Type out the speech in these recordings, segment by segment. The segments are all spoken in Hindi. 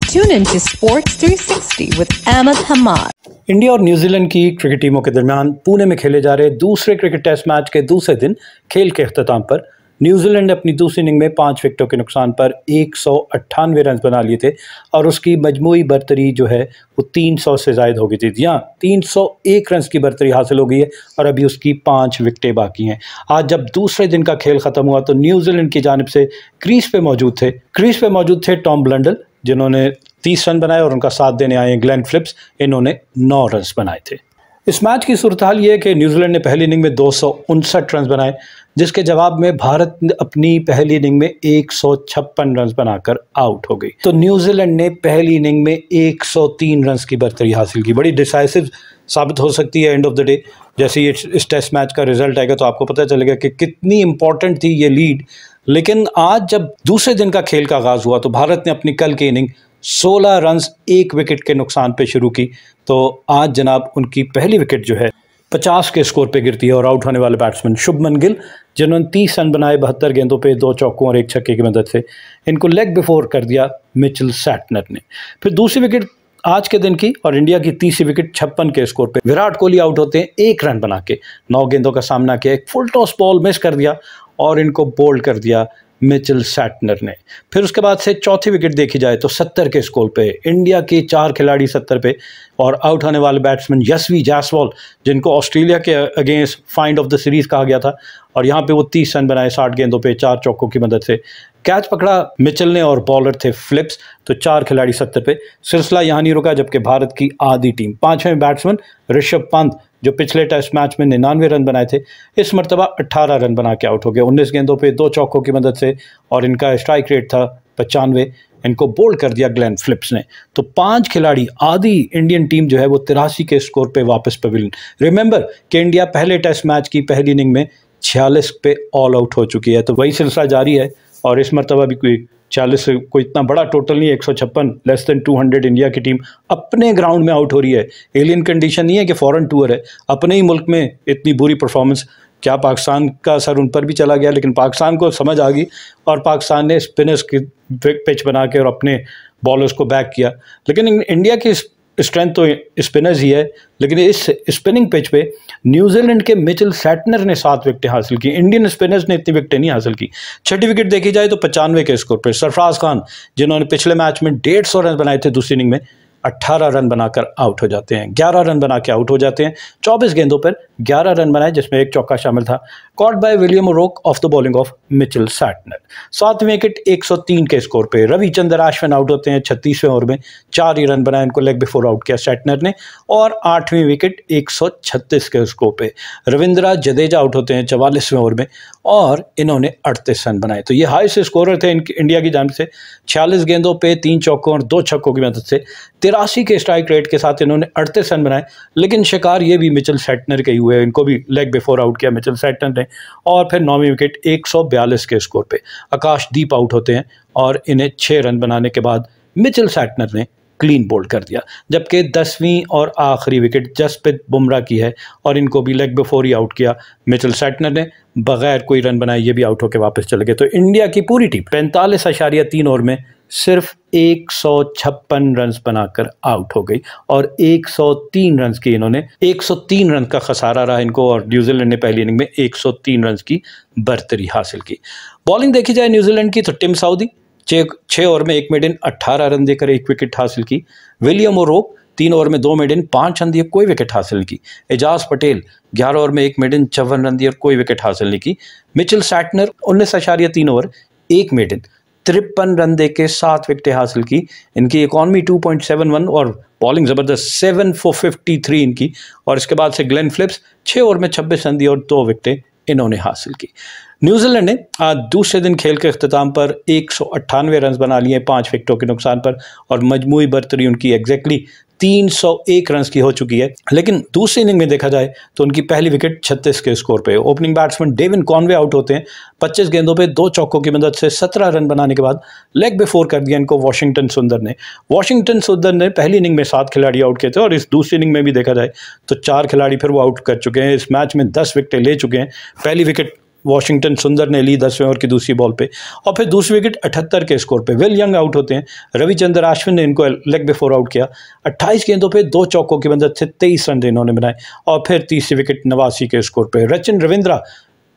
Tune into Sports 360 with Ahmed Hamad. India और न्यूजीलैंड की क्रिकेट टीमों के दरमियान पुणे में खेले जा रहे दूसरे क्रिकेट टेस्ट मैच के दूसरे दिन खेल के अख्ताम पर न्यूजीलैंड ने अपनी दूसरी इनिंग में 5 विकेटों के नुकसान पर 198 रन बना लिए थे और उसकी मजमूई बरतरी जो है वो 300 से ज़ायद हो गई थी। यहाँ 301 रन की बरतरी हासिल हो गई है और अभी उसकी 5 विकेटें बाकी हैं। आज जब दूसरे दिन का खेल ख़त्म हुआ तो न्यूजीलैंड की जानिब से क्रीज पे मौजूद थे टॉम ब्लंडल, जिन्होंने 30 रन बनाए, और उनका साथ देने आए ग्लेन फिलिप्स, इन्होंने 9 रन बनाए थे। इस मैच की सूरत हाल ये है कि न्यूजीलैंड ने पहली इनिंग में 259 रन बनाए, जिसके जवाब में भारत अपनी पहली इनिंग में 156 रन बनाकर आउट हो गई। तो न्यूजीलैंड ने पहली इनिंग में 103 रन की बरतरी हासिल की। बड़ी डिसाइसिव साबित हो सकती है एंड ऑफ द डे। जैसे ये इस टेस्ट मैच का रिजल्ट आएगा तो आपको पता चलेगा कि कितनी इंपॉर्टेंट थी ये लीड। लेकिन आज जब दूसरे दिन का खेल का आगाज़ हुआ तो भारत ने अपनी कल की इनिंग 16 रन 1 विकेट के नुकसान पे शुरू की। तो आज जनाब उनकी पहली विकेट जो है 50 के स्कोर पे गिरती है और आउट होने वाले बैट्समैन शुभमन गिल, जिन्होंने 30 रन बनाए 72 गेंदों पे 2 चौकों और 1 छक्के की मदद से, इनको लेग बिफोर कर दिया मिचेल सैटनर ने। फिर दूसरी विकेट आज के दिन की और इंडिया की तीसरी विकेट 56 के स्कोर पे विराट कोहली आउट होते हैं 1 रन बना के। 9 गेंदों का सामना किया, एक फुल टॉस बॉल मिस कर दिया और इनको बोल्ड कर दिया मिचेल सैटनर ने। फिर उसके बाद से चौथी विकेट देखी जाए तो 70 के स्कोर पे इंडिया के 4 खिलाड़ी 70 पे, और आउट होने वाले बैट्समैन यशवी जायसवाल, जिनको ऑस्ट्रेलिया के against find of the series कहा गया था, और यहाँ पे वो 30 रन बनाए 60 गेंदों पे 4 चौकों की मदद से। कैच पकड़ा मिचेल ने और बॉलर थे फिलिप्स। तो 4 खिलाड़ी 70 पे। सिलसिला यहाँ नहीं रुका, जबकि भारत की आधी टीम 5वें बैट्समैन ऋषभ पंत, जो पिछले टेस्ट मैच में 99 रन बनाए थे, इस मरतबा 18 रन बना के आउट हो गए 19 गेंदों पे 2 चौकों की मदद से, और इनका स्ट्राइक रेट था 95। इनको बोल्ड कर दिया ग्लेन फिलिप्स ने। तो 5 खिलाड़ी आधी इंडियन टीम जो है वो 83 के स्कोर पे वापस पवेलियन। रिमेंबर कि इंडिया पहले टेस्ट मैच की पहली इनिंग में 46 पे ऑल आउट हो चुकी है। तो वही सिलसिला जारी है और इस मरतबा भी कोई 40 से कोई इतना बड़ा टोटल नहीं है। 156 लेस देन 200 इंडिया की टीम अपने ग्राउंड में आउट हो रही है। एलियन कंडीशन नहीं है कि फॉरेन टूर है, अपने ही मुल्क में इतनी बुरी परफॉर्मेंस। क्या पाकिस्तान का असर उन पर भी चला गया? लेकिन पाकिस्तान को समझ आ गई और पाकिस्तान ने स्पिनर्स की पिच बना के और अपने बॉलर्स को बैक किया। लेकिन इंडिया की स्ट्रेंथ तो स्पिनर्स ही है, लेकिन इस स्पिनिंग पिच पे न्यूजीलैंड के मिचेल सैटनर ने 7 विकेटें हासिल की। इंडियन स्पिनर्स ने इतनी विकेटें नहीं हासिल की। छठी विकेट देखी जाए तो 95 के स्कोर पे सरफराज खान, जिन्होंने पिछले मैच में 150 रन बनाए थे, दूसरी इनिंग में 18 रन बनाकर आउट हो जाते हैं। 11 रन बना के आउट हो जाते हैं। 24 गेंदों पर 11 रन बनाए, जिसमें 1 चौका शामिल था, caught by William O'Rourke off the bowling of Mitchell Santner. 7वीं विकेट 103 के स्कोर पे रविचंद्रन अश्विन आउट होते हैं 36वें ओवर में, 4 ही रन बनाए, इनको लेग बिफोर आउट किया सैटनर ने। और 8वीं विकेट 136 के स्कोर पे रविंद्र जडेजा आउट होते हैं 44वें ओवर में और इन्होंने 38 रन बनाए। तो ये हाईएस्ट स्कोरर थे इंडिया की जानिब से। 46 गेंदों पे 3 चौकों और 2 छक्कों की मदद से 83 के स्ट्राइक रेट के साथ इन्होंने 38 रन बनाए। लेकिन शिकार ये भी मिचेल सैटनर के ही हुए, इनको भी लेग बिफोर आउट किया मिचेल सैटनर ने। और फिर 9वीं विकेट 142 के स्कोर पे आकाशदीप आउट होते हैं और इन्हें 6 रन बनाने के बाद मिचेल सैटनर ने क्लीन बोल्ड कर दिया। जबकि 10वीं और आखिरी विकेट जसप्रीत बुमराह की है और इनको भी लेग बिफोर ही आउट किया मिचेल सैटनर ने, बगैर कोई रन बनाए ये भी आउट होकर वापस चले गए। तो इंडिया की पूरी टीम 45.3 ओवर में सिर्फ 156 रन बनाकर आउट हो गई और 103 रन की इन्होंने 103 रन का खसारा रहा इनको, और न्यूजीलैंड ने पहली इनिंग में 103 रन की बरतरी हासिल की। बॉलिंग देखी जाए न्यूजीलैंड की तो टिम साउदी 6 ओवर में 1 मेडन 18 रन देकर 1 विकेट हासिल की। विलियम ओरोक 3 ओवर में 2 मेडन 5 रन दिए, कोई विकेट हासिल नहीं की। एजाज पटेल 11 ओवर में 1 मेडन 54 रन दिए और कोई विकेट हासिल नहीं की। Mitchell Santner 19.3 over 1 maiden 53 run देके 7 विकेटें हासिल की। इनकी इकॉनमी 2.71 और बॉलिंग ज़बरदस्त 7 for 53 इनकी। और इसके बाद से ग्लेन फिलिप्स 6 ओवर में 26 रन दिए और 2 विकेटें इन्होंने हासिल की। न्यूजीलैंड ने आज दूसरे दिन खेल के अख्ताम पर 198 रन बना लिए 5 विकेटों के नुकसान पर, और मजमूई बरतरी उनकी एग्जैक्टली 301 रन की हो चुकी है। लेकिन दूसरी इनिंग में देखा जाए तो उनकी पहली विकेट 36 के स्कोर पे। Opening batsman Devon Conway out होते हैं 25 गेंदों पे 2 चौकों की मदद से 17 रन बनाने के बाद लेग बिफोर कर दिया इनको वाशिंगटन सुंदर ने। वाशिंगटन सुंदर ने पहली इनिंग में 7 खिलाड़ी आउट किए थे और इस दूसरी इनिंग में भी देखा जाए तो 4 खिलाड़ी फिर वो आउट कर चुके हैं। इस मैच में 10 विकेटें ले चुके हैं। पहली विकेट वॉशिंगटन सुंदर ने ली 10वें ओवर की दूसरी बॉल पे, और फिर दूसरी विकेट 78 के स्कोर पे विल यंग आउट होते हैं। रविचंद्र अश्विन ने इनको लेग बिफोर आउट किया। 28 गेंदों पे 2 चौकों की मदद से 23 रन इन्होंने बनाए, और फिर तीसरी विकेट 89 के स्कोर पे रचिन रविंद्रा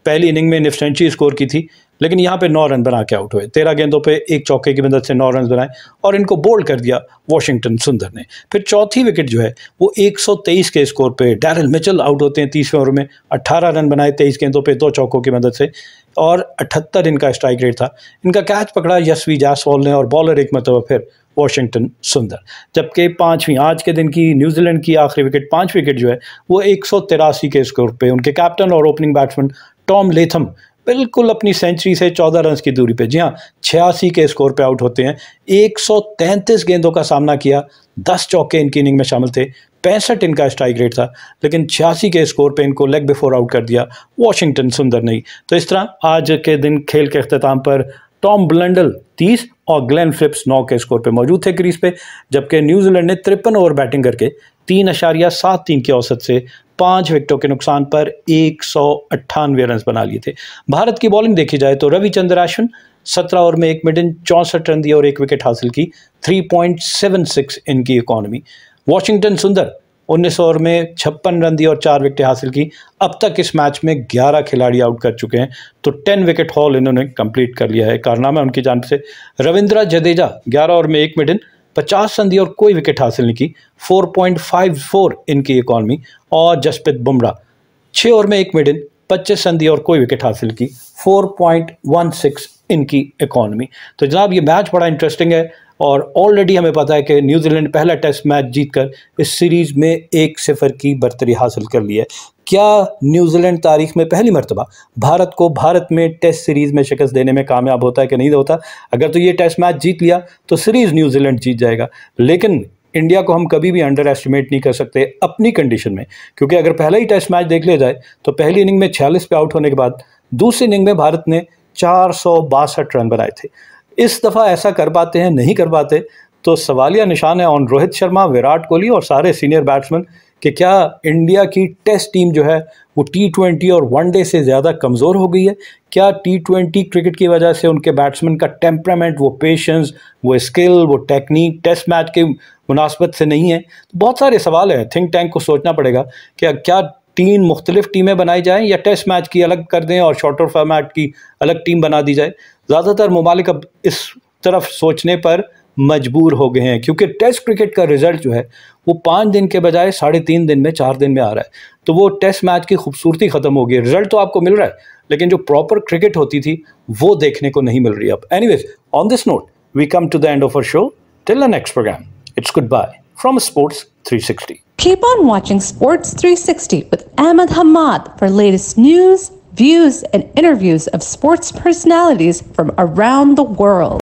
पहली इनिंग में निफ सेंचुरी स्कोर की थी, लेकिन यहाँ पे 9 रन बना के आउट हुए। 13 गेंदों पे 1 चौके की मदद से 9 रन बनाए और इनको बोल्ड कर दिया वॉशिंगटन सुंदर ने। फिर चौथी विकेट जो है वो 123 के स्कोर पे डैरिल मिचेल आउट होते हैं 30वें ओवर में। 18 रन बनाए 23 गेंदों पे 2 चौकों की मदद से, और 78 इनका स्ट्राइक रेट था। इनका कैच पकड़ा यशवी जायसवाल ने, और बॉलर एक मतलब फिर वॉशिंगटन सुंदर। जबकि पांचवीं आज के दिन की न्यूजीलैंड की आखिरी विकेट, 5 विकेट जो है वो 183 के स्कोर पे उनके कैप्टन और ओपनिंग बैट्समैन टॉम लेथम बिल्कुल अपनी सेंचुरी से 14 रन की दूरी पे, जी हाँ 86 के स्कोर पे आउट होते हैं। 133 गेंदों का सामना किया, 10 चौके इनकी इनिंग में शामिल थे, 65 इनका स्ट्राइक रेट था, लेकिन 86 के स्कोर पे इनको लेग बिफोर आउट कर दिया वॉशिंगटन सुंदर ने। तो इस तरह आज के दिन खेल के अख्ताम पर टॉम ब्लंडल 30 और ग्लेन फिलिप्स 9 के स्कोर पे मौजूद थे क्रीज पे, जबकि न्यूजीलैंड ने 53 ओवर बैटिंग करके 3.73 की औसत से 5 विकेटों के नुकसान पर 198 रन बना लिए थे। भारत की बॉलिंग देखी जाए तो रविचंद्र अश्विन 17 ओवर में 1 मिडन 64 रन दिए और 1 विकेट हासिल की, 3.76 इनकी इकॉनमी। वॉशिंगटन सुंदर 19 ओवर में 56 रन दिए और 4 विकेट हासिल की। अब तक इस मैच में 11 खिलाड़ी आउट कर चुके हैं, तो 10 विकेट हॉल इन्होंने कंप्लीट कर लिया है। कारनामा उनकी जानिब से रविंद्र जडेजा 11 ओवर में 1 मिडन 50 रन दिए और कोई विकेट हासिल नहीं की, 4.54 इनकी इकॉनमी। और जसप्रीत बुमराह 6 ओवर में 1 मिडन 25 रन दिए और कोई विकेट हासिल की, 4.16 इनकी इकॉनमी। तो जनाब ये मैच बड़ा इंटरेस्टिंग है, और ऑलरेडी हमें पता है कि न्यूजीलैंड पहला टेस्ट मैच जीतकर इस सीरीज में 1-0 की बर्तरी हासिल कर ली है। क्या न्यूजीलैंड तारीख में पहली मर्तबा भारत को भारत में टेस्ट सीरीज में शिकस्त देने में कामयाब होता है कि नहीं होता? अगर तो ये टेस्ट मैच जीत लिया तो सीरीज न्यूजीलैंड जीत जाएगा, लेकिन इंडिया को हम कभी भी अंडर एस्टिमेट नहीं कर सकते अपनी कंडीशन में, क्योंकि अगर पहला ही टेस्ट मैच देख लिया जाए तो पहली इनिंग में 46 पे आउट होने के बाद दूसरी इनिंग में भारत ने 462 रन बनाए थे। इस दफ़ा ऐसा कर पाते हैं, नहीं कर पाते, तो सवालिया निशान है ऑन रोहित शर्मा, विराट कोहली और सारे सीनियर बैट्समैन कि क्या इंडिया की टेस्ट टीम जो है वो T20 और वनडे से ज़्यादा कमज़ोर हो गई है? क्या T20 क्रिकेट की वजह से उनके बैट्समैन का टेम्परामेंट, वो पेशेंस, वो स्किल, वो टेक्निक टेस्ट मैच के मुनासबत से नहीं है? तो बहुत सारे सवाल हैं, थिंक टैंक को सोचना पड़ेगा कि क्या 3 मुख्तलिफ टीमें बनाई जाएं या टेस्ट मैच की अलग कर दें और शॉर्टर फॉर्मेट की अलग टीम बना दी जाए। ज़्यादातर ममालिक अब इस तरफ सोचने पर मजबूर हो गए हैं, क्योंकि टेस्ट क्रिकेट का रिजल्ट जो है वो 5 दिन के बजाय 3.5 दिन में, 4 दिन में आ रहा है। तो वो टेस्ट मैच की खूबसूरती ख़त्म हो गई। रिजल्ट तो आपको मिल रहा है, लेकिन जो प्रॉपर क्रिकेट होती थी वो देखने को नहीं मिल रही अब। Anyways, on this note we come to the end of our show. Till the next programme, it's good bye from Sports 360. Keep on watching Sports 360 with Ahmed Hamad for latest news, views, and interviews of sports personalities from around the world.